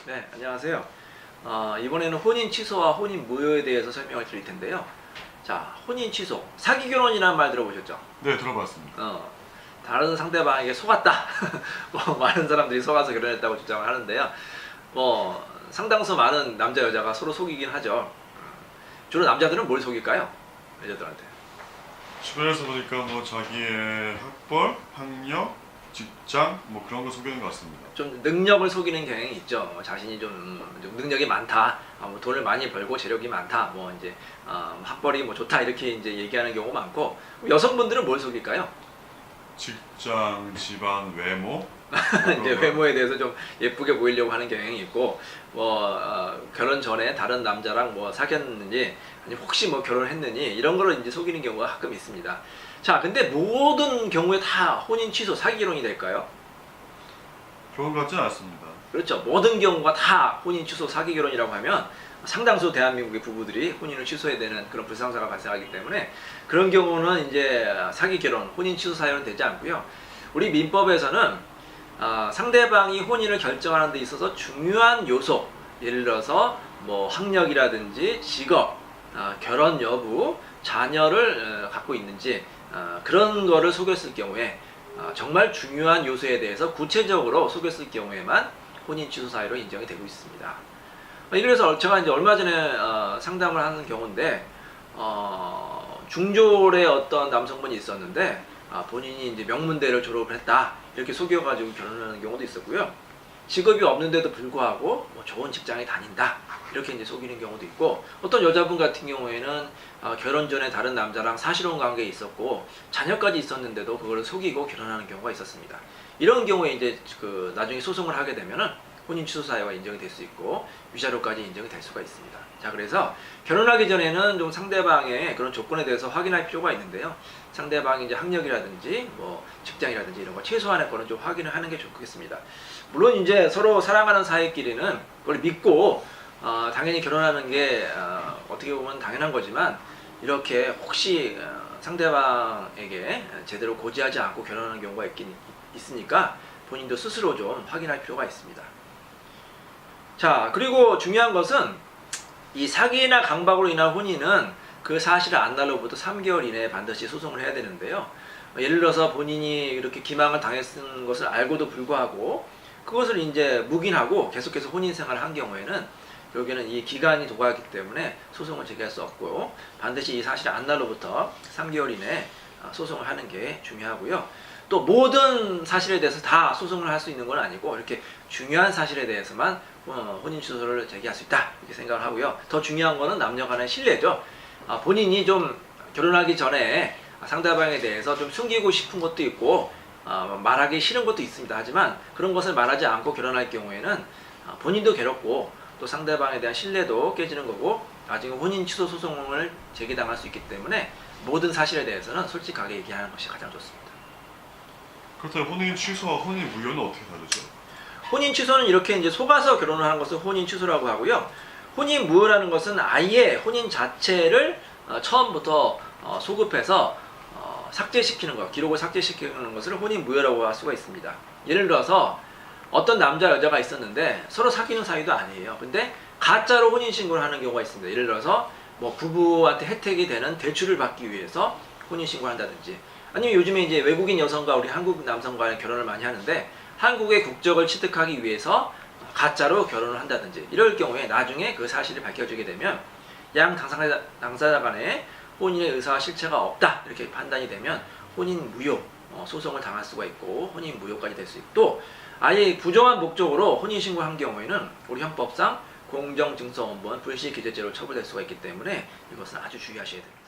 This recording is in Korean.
네, 안녕하세요. 이번에는 혼인 취소와 혼인 무효에 대해서 설명을 드릴 텐데요. 자, 혼인 취소, 사기 결혼이라는 말 들어보셨죠? 네, 들어봤습니다. 다른 상대방에게 속았다. 뭐 많은 사람들이 속아서 결혼했다고 주장을 하는데요. 뭐 상당수 많은 남자 여자가 서로 속이긴 하죠. 주로 남자들은 뭘 속일까요? 여자들한테. 주변에서 보니까 뭐 자기의 학벌, 학력, 직장 뭐 그런 거 소개하는 것 같습니다. 좀 능력을 속이는 경향이 있죠. 자신이 좀 능력이 많다, 뭐 돈을 많이 벌고 재력이 많다, 뭐 이제 학벌이 뭐 좋다 이렇게 이제 얘기하는 경우가 많고, 여성분들은 뭘 속일까요? 직장, 집안, 외모 이제 외모에 대해서 좀 예쁘게 보이려고 하는 경향이 있고, 뭐 결혼 전에 다른 남자랑 뭐 사귀었는지, 아니 혹시 뭐 결혼했느니 이런 거를 이제 속이는 경우가 가끔 있습니다. 자, 근데 모든 경우에 다 혼인 취소 사기 결혼이 될까요? 그런 것 같지는 않습니다. 그렇죠. 모든 경우가 다 혼인 취소 사기 결혼이라고 하면 상당수 대한민국의 부부들이 혼인을 취소해야 되는 그런 불상사가 발생하기 때문에, 그런 경우는 이제 사기 결혼, 혼인 취소 사유는 되지 않고요. 우리 민법에서는 상대방이 혼인을 결정하는 데 있어서 중요한 요소, 예를 들어서 뭐 학력이라든지 직업, 결혼 여부, 자녀를 갖고 있는지, 그런 거를 속였을 경우에, 정말 중요한 요소에 대해서 구체적으로 속였을 경우에만 혼인 취소 사유로 인정이 되고 있습니다. 이래서 제가 이제 얼마 전에 상담을 하는 경우인데, 중졸의 어떤 남성분이 있었는데, 본인이 이제 명문대를 졸업을 했다 이렇게 속여가지고 결혼하는 경우도 있었고요. 직업이 없는데도 불구하고 뭐 좋은 직장에 다닌다 이렇게 이제 속이는 경우도 있고, 어떤 여자분 같은 경우에는 결혼 전에 다른 남자랑 사실혼 관계에 있었고 자녀까지 있었는데도 그걸 속이고 결혼하는 경우가 있었습니다. 이런 경우에 이제 나중에 소송을 하게 되면은 혼인 취소 사유가 인정이 될 수 있고 위자료까지 인정이 될 수가 있습니다. 자, 그래서 결혼하기 전에는 좀 상대방의 그런 조건에 대해서 확인할 필요가 있는데요. 상대방의 이제 학력이라든지 뭐 직장이라든지 이런 거 최소한의 거는 좀 확인을 하는 게 좋겠습니다. 물론 이제 서로 사랑하는 사이끼리는 그걸 믿고 당연히 결혼하는 게 어떻게 보면 당연한 거지만, 이렇게 혹시 상대방에게 제대로 고지하지 않고 결혼하는 경우가 있으니까 본인도 스스로 좀 확인할 필요가 있습니다. 자, 그리고 중요한 것은 이 사기나 강박으로 인한 혼인은 그 사실을 안 날로부터 3개월 이내에 반드시 소송을 해야 되는데요. 예를 들어서 본인이 이렇게 기망을 당했는 것을 알고도 불구하고 그것을 이제 묵인하고 계속해서 혼인 생활을 한 경우에는 여기는 이 기간이 도과하기 때문에 소송을 제기할 수 없고, 반드시 이 사실을 안 날로부터 3개월 이내에 소송을 하는 게 중요하고요. 또 모든 사실에 대해서 다 소송을 할 수 있는 건 아니고, 이렇게 중요한 사실에 대해서만 혼인 취소를 제기할 수 있다 이렇게 생각을 하고요. 더 중요한 거는 남녀 간의 신뢰죠. 본인이 좀 결혼하기 전에 상대방에 대해서 좀 숨기고 싶은 것도 있고 말하기 싫은 것도 있습니다. 하지만 그런 것을 말하지 않고 결혼할 경우에는 본인도 괴롭고 또 상대방에 대한 신뢰도 깨지는 거고, 나중에 혼인 취소 소송을 제기당할 수 있기 때문에 모든 사실에 대해서는 솔직하게 얘기하는 것이 가장 좋습니다. 그렇다면 혼인 취소와 혼인 무효는 어떻게 다르죠? 혼인 취소는 이렇게 이제 속아서 결혼을 하는 것을 혼인 취소라고 하고요. 혼인 무효라는 것은 아예 혼인 자체를 처음부터 소급해서 삭제시키는 것, 기록을 삭제시키는 것을 혼인 무효라고 할 수가 있습니다. 예를 들어서 어떤 남자 여자가 있었는데 서로 사귀는 사이도 아니에요. 근데 가짜로 혼인 신고를 하는 경우가 있습니다. 예를 들어서 뭐 부부한테 혜택이 되는 대출을 받기 위해서 혼인 신고를 한다든지, 아니면 요즘에 이제 외국인 여성과 우리 한국 남성과의 결혼을 많이 하는데 한국의 국적을 취득하기 위해서 가짜로 결혼을 한다든지, 이럴 경우에 나중에 그 사실이 밝혀지게 되면 양 당사자 간에 혼인의 의사와 실체가 없다 이렇게 판단이 되면 혼인 무효 소송을 당할 수가 있고, 혼인 무효까지 될 수 있고, 아예 부정한 목적으로 혼인 신고한 경우에는 우리 헌법상 공정증서원본 불시기재죄로 처벌될 수가 있기 때문에 이것은 아주 주의하셔야 됩니다.